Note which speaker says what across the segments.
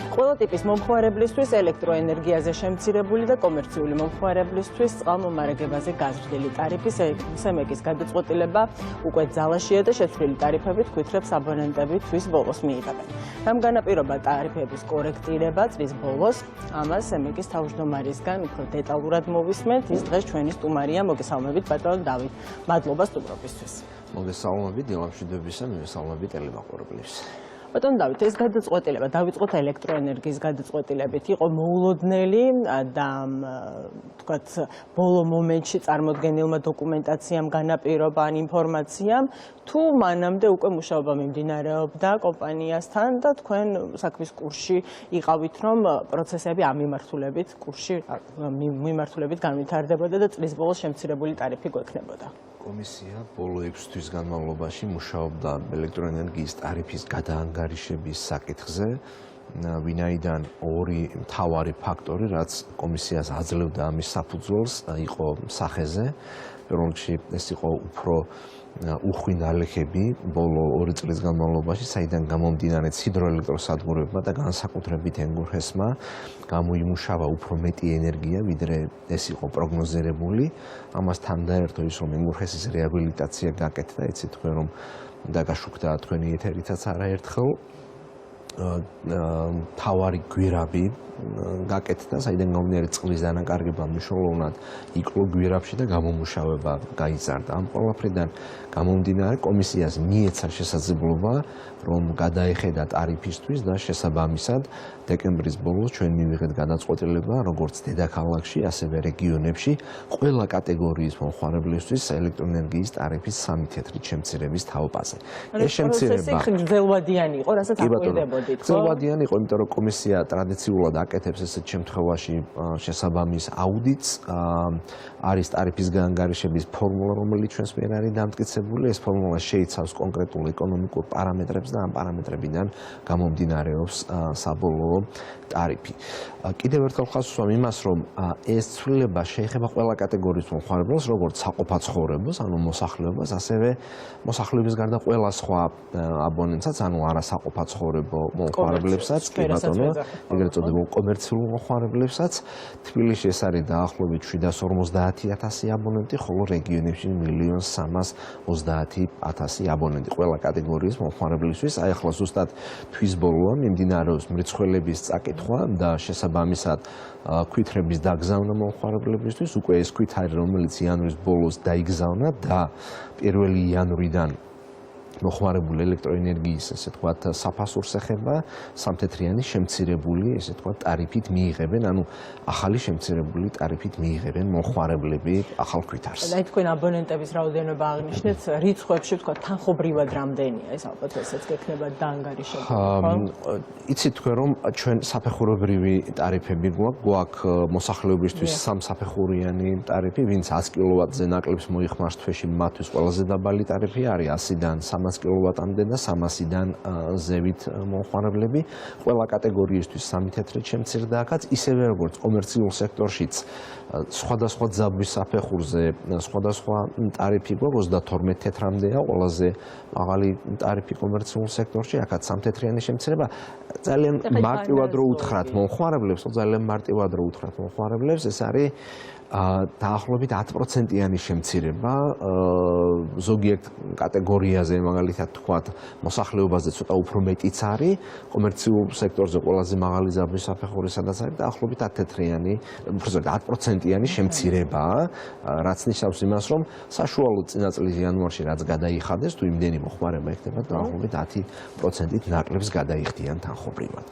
Speaker 1: ყველა ტიპის მომხმარებლისთვის ელექტროენერგიაზე შემცირებული და კომერციული მომხმარებლისთვის წყალმომარაგებაზე გაზრდილი ტარიფის სემეკის გადაწყვეტილება უკვე ძალაშია და შეცვლილი ტარიფებით ქვითრებს აბონენტები თვის ბოლოს მიიღებენ. რამ განაპირობა ტარიფების კორექტირება წლის ბოლოს, ამას სემეკის თავმჯდომარისგან უფრო დეტალურად მოვისმენთ. ის დღეს ჩვენი სტუმარია, მოგესალმებით ბატონო დავით. მადლობა სტუმრობისთვის.
Speaker 2: მოგესალმებით დილამშვიდობისა, მოგესალმებით ტელემაყურებლებს.
Speaker 1: ბატონო დავით, ეს გადაწყვეტილება დავიწყოთ ელექტროენერგიის გადაწყვეტილებით იყო მოულოდნელი და თქვათ ბოლო მომენტში წარმოდგენილმა დოკუმენტაციამ განაპირობა ან ინფორმაციამ თუ მანამდე უკვე მუშაობა მიმდინარეობდა კომპანიასთან და თქვენ საქმის კურსში იყავით რომ პროცესები ამ მიმართულებით კურსში მიმართულებით განვითარდებოდა და წლის ბოლოს შემცირებული ტარიფი გვექნებოდა.
Speaker 2: კომისია ბოლო 6 თვის განმავლობაში მუშაობდა ელექტროენერგიის ტარიფის გადაანგარიშების საკითხზე, ვინაიდან ორი მთავარი ფაქტორი, რაც კომისიას აძლევდა ამის საფუძველს, იყო სახეზე. პირველ რიგში ეს იყო უფრო უხვი ნალექები ბოლო 2 წლის განმავლობაში, საიდან გამომდინარე ჰიდროელექტროსადგურებმა და განსაკუთრებით ენგურჰესმა გამოიმუშავა უფრო მეტი ენერგია, ვიდრე ეს იყო პროგნოზირებული. ამასთან დაერთო ის, რომ ენგურჰესის რეაბილიტაცია გაკეთდა, იცით თქვენ რომ და გაშუქდა თქვენი ეთერითაც არაერთხელ თავარი გვირაბი გაკეთდა, საიდან გამომდინარე წყლის დანაკარგება მნიშვნელოვნად იკლო გვირაბში და გამომუშავება გაიზარდა. ამ ყველაფრიდან გამომდინარე კომისიას მიეცა შესაძლებლობა, რომ გადაეხედა ტარიფისთვის და შესაბამისად დეკემბრის ბოლოს ჩვენ მივიღეთ გადაწყვეტილება, როგორც დედაქალაქში, ასევე რეგიონებში ყველა კატეგორიის მომხმარებლისთვის ელექტროენერგიის ტარიფის 3 თეთრით შემცირების თაობაზე.
Speaker 1: ეს შემცირება გრძელვადიანი იყო, რასაც აკვირდებოდით, ხო?
Speaker 2: გრძელვადიანი იყო, იმიტომ რომ კომისია ტრადიციულად აკეთებს ესეთ შემთხვევაში შესაბამის აუდიტს, არის ტარიფის გაანგარიშების ფორმულა, რომელიც ჩვენს მიერ არის დამტკიცებული. ეს ფორმულა შეიცავს კონკრეტულ ეკონომიკურ პარამეტრებს და ამ პარამეტრებიდან გამომდინარეობს საბოლოო ტარიფი. კიდევ ერთხელ ხაზს ვსვამ იმას, რომ ეს ცვლილება შეეხება ყველა კატეგორიის მომხმარებელს, როგორც საყოფაცხოვრებელს, ანუ მოსახლეობას, ასევე მოსახლეობის გარდა ყველა სხვა აბონენტსაც, ანუ არასაყოფაცხოვრებო მომხმარებლებსაც, კი ბატონო, ეგრეთ წოდებულ კომერციულ მომხმარებლებსაც. თბილისში ეს არის დაახლოებით 750,000 აბონენტი, ხოლო რეგიონებში 1,330,000 აბონენტი ყველა კატეგორიის მომხმარებლისთვის. აი ახლა ზუსტად თვის ბოლოა მიმდინარეობს მრიცხველების წაკითხვა და შესაბამისად ქვითრების დაგზავნა მომხმარებლებისთვის. უკვე ეს ქვითარი, რომელიც იანვრის ბოლოს დაიგზავნა და 1 იანვრიდან მოხმარებული ელექტროენერგიის, ესე ვთქვათ, საფასურს ეხება სამთეთრიანი შემცირებული, ესე ვთქვათ, ტარიფით მიიღებენ, ანუ ახალი შემცირებული ტარიფით მიიღებენ მომხმარებლები ახალ ქვითარს.
Speaker 1: აი თქვენ აბონენტების რაოდენობა აღნიშნეთ, რიცხვებში ვთქვათ, თანხობრივად რამდენია, ეს ალბათ ესეც გექნება დაანგარიშებული, ხო?
Speaker 2: იცით თქვენ რომ ჩვენ საფეხურებრივი ტარიფები გვაქვს მოსახლეობისთვის სამსაფეხურიანი ტარიფი, ვინც 100 კილოვატზე ნაკლებს მოიხმარს თვეში, მათთვის ყველაზე დაბალი ტარიფი არის 100-დან 300 კილოვატამდე და 300-დან ზევით მომხმარებლები. ყველა კატეგორიისთვის 3 თეთრით შემცირდა აქაც, ისევე როგორც კომერციულ სექტორშიც სხვადასხვა ძაბვის საფეხურზე სხვადასხვა ტარიფი გვაქვს 32 თეთრამდეა ყველაზე მაღალი ტარიფი კომერციულ სექტორში, აქაც 3 თეთრიანი შემცირება. ძალიან მარტივად რო უთხრათ მომხმარებლებს, ძალიან მარტივად რო უთხრათ მომხმარებლებს, ეს არის დაახლოებით 10%-იანი შემცირება ზოგიერთ კატეგორიაზე, მაგალითად თქვათ, მოსახლეობაზე ცოტა უფრო მეტიც არის, კომერციულ სექტორზე ყველაზე მაღალი ძაბვის საფეხური სადაც არის დაახლოებით 10 თეთრიანი, უფრო ზოგადად 10%-იანი შემცირება, რაც ნიშნავს იმას, რომ საშუალო წინა წლის იანვარში რაც გადაიხადეს, თუ იმდენი მოხმარება იქნება, დაახლოებით 10%-ით ნაკლებს გადაიხდიან თანხობრივად.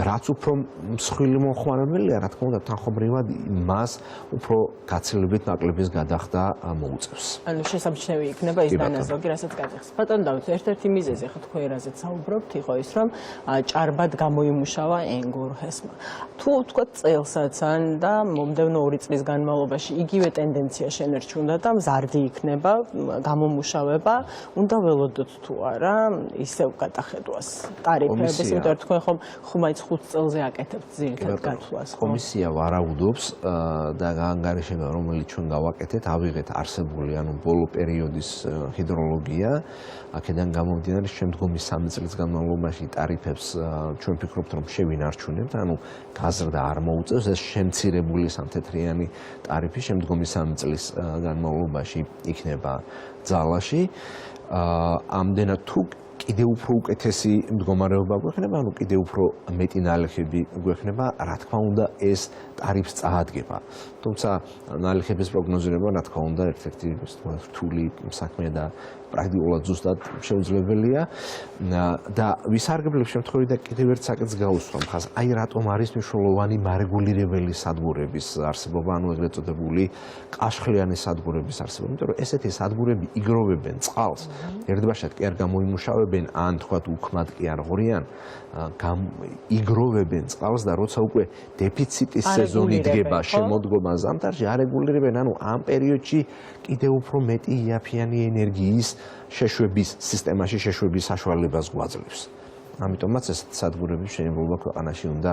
Speaker 2: რაც უფრო მსხვილი მომხმარებელია, რა თქმა უნდა, თანხობრივად მას უფრო გაცილებით ნაკლების გადახდა მოუწევს.
Speaker 1: ანუ შესამჩნევი იქნება ის დანაზოგი, რასაც გაძახს. ბატონო დავით, ერთ-ერთი მიზეზი ხო თქვენ რაზეც საუბრობთ, იყო ის, რომ ჭარბად გამოიმუშავა ენგურჰესმა. თუ თქვათ წელსაც ან და მომდევნო 2 წლის განმავლობაში იგივე ტენდენცია შენერჩუნდა და მზარდი იქნება გამომუშავება, უნდა ველოდოთ თუ არა ისევ გადახედვას ტარიფების, იმიტომ რომ თქვენ ხომ ხუმაიც 5 წელზე აკეთებთ ძირითად გათვლას, ხო?
Speaker 2: კომისია ვარაუდობს და გაანგარიშება, რომელიც ჩვენ გავაკეთეთ, ავიღეთ არსებული, ბოლო პერიოდის ჰიდროლოგია, აქედან გამომდინარე, შემდგომი 3 წლის განმავლობაში ტარიფებს ჩვენ ვფიქრობთ, რომ შევინარჩუნებთ, გაზრდა არ მოუწევს, ეს შემცირებული სამთეთრიანი ტარიფი შემდგომი 3 წლის განმავლობაში იქნება ძალაში. ამდენად თუ კიდევ უფრო უკეთესი მდგომარეობა გვექნება, კიდევ უფრო მეტი ნალექები გვექნება, რა თქმა უნდა, ეს ტარიფს წაადგება. თუმცა ნალექების პროგნოზირება, რა თქმა უნდა, ერთ-ერთი რთული საქმეა და პრაქტიკულად ზუსტად შეუძლებელია და ვისარგებლებ შემთხვევით და კიდევ ერთ საკითხს გაუსვამ ხას, აი რატომ არის მნიშვნელოვანი მარეგულირებელი სადგურების არსებობა, ეგრეთ წოდებული კაშხლიანი სადგურების არსებობა, იმიტომ რომ ესეთი სადგურები იგროვებენ წყალს, ერთბაშად კი არ გამოიმუშავებენ, ან თქვათ უქმად კი არ ღორიან, იგროვებენ წყალს და როცა უკვე დეფიციტის სეზონი დგება, შემოდგომა ზამთარში არეგულირებენ, ამ პერიოდში კიდევ უფრო მეტი იაფიანი ენერგიის შეშვების სისტემაში შეშვების საშუალებას გვაძლევს. ამიტომაც ეს სადგურების შენობილობა ქვეყანაში უნდა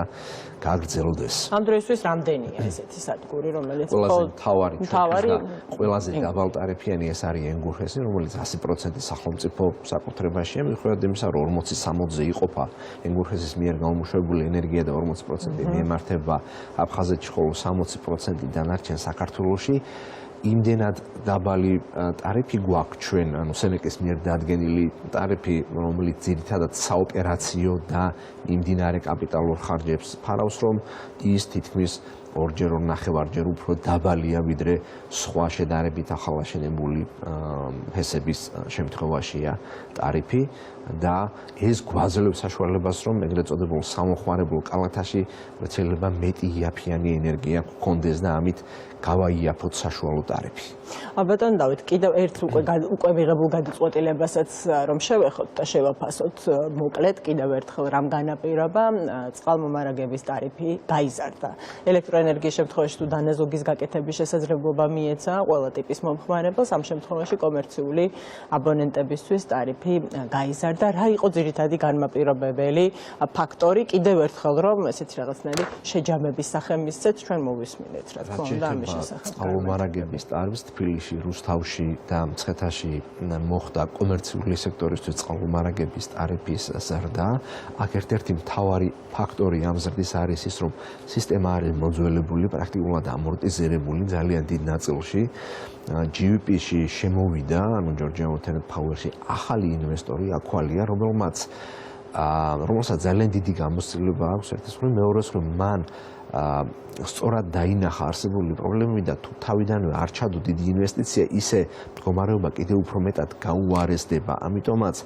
Speaker 2: გაგრძელდეს.
Speaker 1: ამ დროისთვის რამდენია ესეთი სადგური, რომელიც
Speaker 2: ყველაზე მთავარი და ყველაზე დაბალტარიფიანი ეს არის ენგურხესი, რომელიც 100% სახელმწიფო საკუთრებაშია, მიუხედავად იმისა, რომ 40-60-ზე იყოფა ენგურხესის მიერ გამომუშავებული ენერგია და 40% მიემართება აფხაზეთში, ხოლო 60% დანარჩენ საქართველოში. იმდენად დაბალი ტარიფი გვაქვს ჩვენ, სენეკის მიერ დადგენილი ტარიფი, რომელიც ძირითადად საოპერაციო და მიმდინარე კაპიტალურ ხარჯებს ფარავს, რომ ის თითქმის 2-ჯერ 2.5-ჯერ უფრო დაბალია, ვიდრე სხვა შედარებით ახალაშენებული ფესების შემთხვევაშია ტარიფი და ეს გვაძლევს საშუალებას, რომ ეგრეთ წოდებულ სამოხმარებლო კალათაში შეიძლება მეტი იაფიანი ენერგია გქონდეს და ამით გავაიაფოთ საშუალო ტარიფი.
Speaker 1: ბატონ დავით, კიდევ ერთ უკვე მიღებულ გადაწყვეტილებასაც რომ შევეხოთ და შევაფასოთ, მოკლედ კიდევ ერთხელ რამ განაპირობა წყალმომარაგების ტარიფი გაიზარდა. ელექტროენერგიის შემთხვევაში თუ დანაზოგის გაკეთების შესაძლებლობა მიეცა ყველა ტიპის მომხმარებელს, ამ შემთხვევაში კომერციული აბონენტებისთვის ტარიფი გაიზარდა. რა იყო ძირითადი განმაპირობებელი ფაქტორი? კიდევ ერთხელ რომ ესეთი რაღაცნაირი შეჯამების სახე მისცეთ, ჩვენ მოვისმინეთ, რა თქმა უნდა, ამის შესახებ.
Speaker 2: წყალმომარაგების ტარიფს თბილისში, რუსთავში და მცხეთაში მოხდა კომერციული სექტორისთვის წყალმომარაგების ტარიფის ზრდა. აქ ერთ-ერთი მთავარი ფაქტორი ამ ზრდის არის ის, რომ სისტემა არის მოძველებული, პრაქტიკულად ამორტიზირებული ძალიან დიდ ნაწილში. GVP-ში შემოვიდა, Georgia Water Power-ში ახალი ინვესტორი, აქვალია, რომელსაც ძალიან დიდი გამოცდილება აქვს, ერთის მხრივ, მეორეს მხრივ, მან სწორად დაინახა არსებული პრობლემები და თუ თავიდანვე არ ჩადო დიდი ინვესტიცია, ისე მდგომარეობა კიდევ უფრო მეტად გაუარესდება. ამიტომაც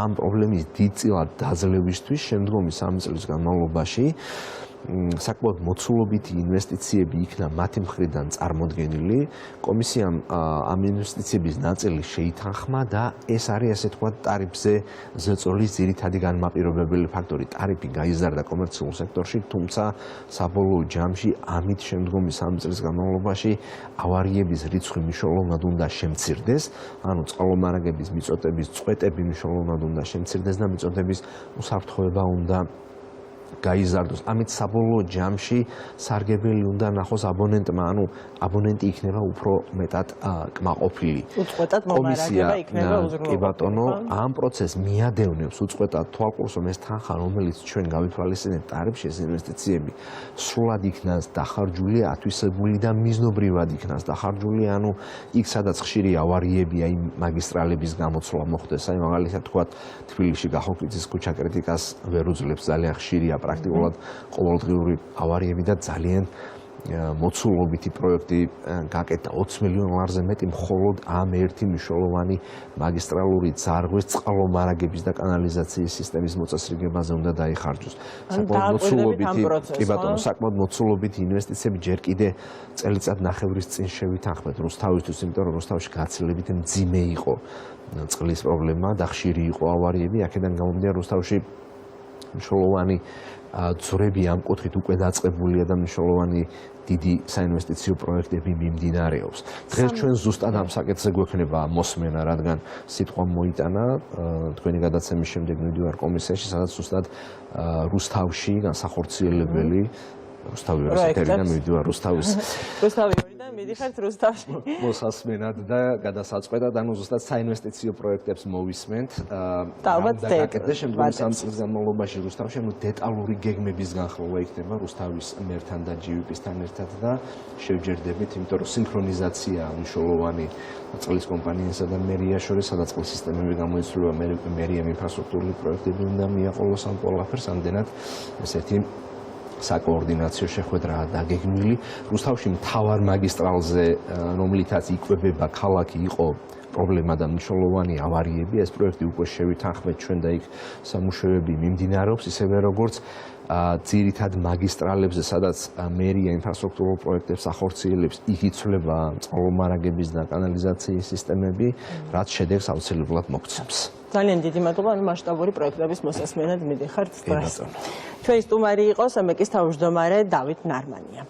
Speaker 2: ამ პრობლემის დიდწილად დაძლევისთვის შემდგომი 3 წლის განმავლობაში საკმაოდ მოცულობითი ინვესტიციები იქნა მათი მხრიდან წარმოდგენილი. კომისიამ ამ ინვესტიციების ნაწილი შეითანხმა და ეს არის ასე თქვათ ტარიფზე ზეწოლის ძირითადი განმაპირობებელი ფაქტორი. ტარიფი გაიზარდა კომერციულ სექტორში, თუმცა საბოლოო ჯამში ამით შემდგომი 3 წლის განმავლობაში ავარიების რიცხვი მნიშვნელოვნად უნდა შემცირდეს, წყალმომარაგების მიწოდების წვეტები მნიშვნელოვნად უნდა შემცირდეს და მიწოდების უსაფრთხოება უნდა გაიზარდოს. ამით საბოლოო ჯამში სარგებელი უნდა ნახოს აბონენტმა, აბონენტი იქნება უფრო მეტად კმაყოფილი.
Speaker 1: უწყვეტად მომარაგება იქნება უზრუნველყოფილი.
Speaker 2: კი ბატონო, ამ პროცესს მიადევნებს უწყვეტად თვალყურს, რომ ეს თანხა, რომელიც ჩვენ გავითვალისწინებთ ტარიფში, ეს ინვესტიციები სრულად იქნას დახარჯული, ათვისებული და მიზნობრივად იქნას დახარჯული, იქ სადაც ხშირი ავარიებია, იმ მაგისტრალების გამოცვლა მოხდეს. მაგალითად თქვათ, თბილისში გახოკვიძის ქუჩა კრიტიკას ვერ უძლებს, ძალიან ხშირია პრაქტიკულად ყოველდღიური ავარიები და ძალიან მოცულობითი პროექტი გაკეთდა 20 მილიონ ლარზე მეტი მხოლოდ ამ ერთი მნიშვნელოვანი მაგისტრალური ძარღვის წყალმომარაგების და კანალიზაციის სისტემის მოწესრიგებაზე უნდა დაიხარჯოს. საკმაოდ მოცულობითი ინვესტიციები ჯერ კიდე წელიწად ნახევრის წინ შევითანხმეთ რუსთავისთვის, იმიტომ რომ რუსთავში გაცილებით მძიმე იყო წყლის პრობლემა და ხშირი იყო ავარიები, აქედან გამომდინარე რუსთავში მნიშვნელოვანი ძვრები ამ კუთხით უკვე დაწყებულია და მნიშვნელოვანი დიდი საინვესტიციო პროექტები მიმდინარეობს. დღეს ჩვენ ზუსტად ამ საკითხზე გვექნება მოსმენა, რადგან სიტყვა მოიტანა თქვენი გადაცემის შემდეგ მივდივარ კომისიაში, სადაც ზუსტად რუსთავში განსახორციელებელი რუსთავი უნივერსიტეტიდან მივდივარ რუსთავის
Speaker 1: რუსთავიდან მიდიხართ რუსთავში
Speaker 2: მოსასმენად და გადასაწყვეტად, ანუ ზუსტად საინვესტიციო პროექტებს მოვისმენთ.
Speaker 1: და ალბათ
Speaker 2: და შემდგომი 3 წლის განმავლობაში რუსთავში დეტალური გეგმების განხილვა იქნება რუსთავის მერთან და GVP-სთან ერთად და შევჯერდებით, იმიტომ რომ სინქრონიზაცია მნიშვნელოვანი წყლის კომპანიასა და მერიას შორის, სადაც წყლის სისტემები გამოიცვლება, მერიამ ინფრასტრუქტურული პროექტები უნდა მიაყოლოს ამ ყველაფერს, ამდენად ესეთი საკოორდინაციო შეხვედრაა დაგეგმილი. რუსთავში მთავარ მაგისტრალზე, რომლითაც იკვებება ქალაქი, იყო პრობლემა და მნიშვნელოვანი ავარიები. ეს პროექტი უკვე შევითანხმეთ ჩვენ და იქ სამუშაოები მიმდინარეობს, ისევე როგორც ძირითად მაგისტრალებზე, სადაც მერია ინფრასტრუქტურულ პროექტებს ახორციელებს, იქ იცვლება წყალმომარაგების და კანალიზაციის სისტემები, რაც შედეგს აუცილებლად მოგცემს.
Speaker 1: ძალიან დიდი მადლობა, მასშტაბური პროექტების მოსასმენად მიდიხართ დღეს. ჩვენი სტუმარი იყო სამეკის თავმჯდომარე დავით ნარმანია.